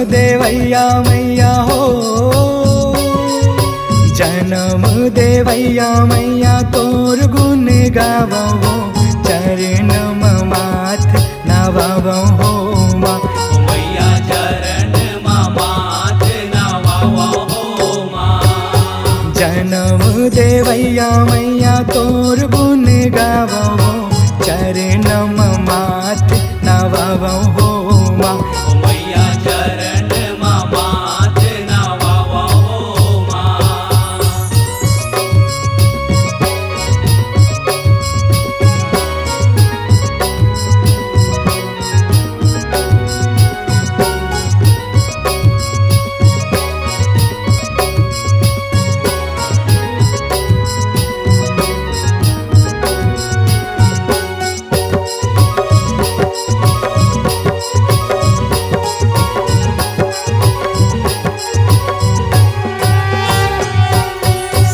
देवैया मैया हो, जन्म देवैया मैया तोर गुण गावो हो, चरण माथ नवावो हो माँ। मैया चरण माथ नवावो हो माँ। जन्म देवैया मैया तोर गुण गावो हो, चरण माथ नवावो हो माँ। मैया चरण माथ नवावो हो माँ।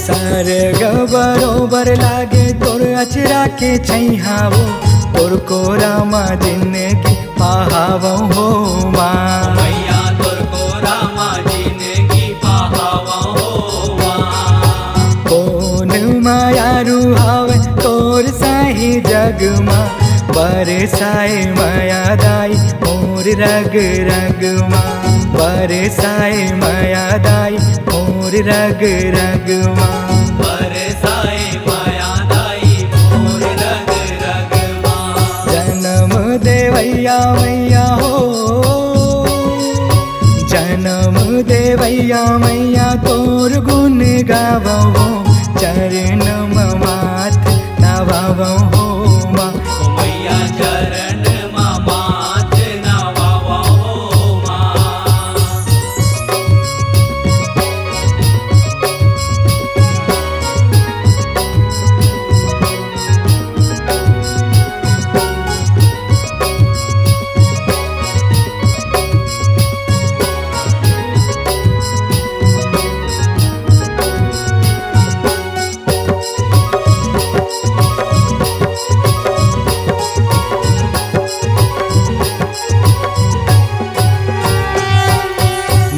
स्वर्ग बरोबर लागे तोर अचरा के छैहावो, तोर कोरामा जिंदगी पाहावो हो माँ। मैया तोर कोरामा जिंदगी पाहावो हो माँ। कौन मायारू हावे तोर साही जग माँ, बरसाए माया दाई मोर रग रग माँ। बरसाए माया दाई मोर रग रग माँ। बरसाए माया दाई मोर रग रग माँ। जन्म देवैया मैया हो, जन्म देवैया मैया तोर गुण गावो हो, चरण माथ नवावो हो माँ। मैया चरण माथ नवावो हो माँ।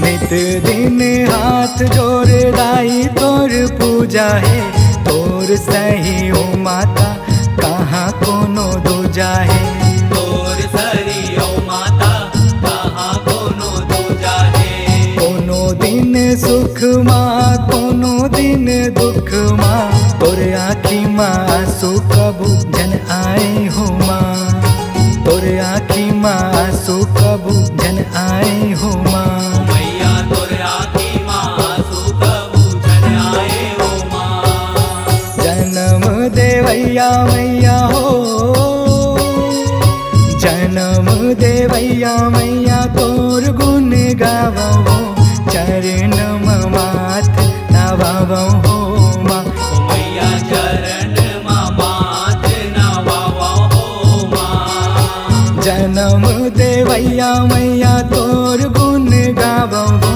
नित दिन हाथ जोड़ दाई तोर पूजा है, तोर सही हो माता कहाँ कोनो दूजा है। तोर सरी ओ माता कहाँ कोनो दूजा है। कोनो दिन सुख माँ कोनो दिन दुख माँ, तोर आँखी माँ आंसू कबू जन आए हो माँ। तोर आँखी माँ आंसू कबू जन आए हो माँ। मैया तोर आँखी माँ आंसू कबू जन आए हो माँ। जन्म देवैया मैया हो, जन्म देवैया मैया तोर गुण गावो हो, चरण माथ नवावो हो माँ। मैया चरण माथ नवावो हो माँ। जन्म देवैया मैया तोर गुण गावो हो,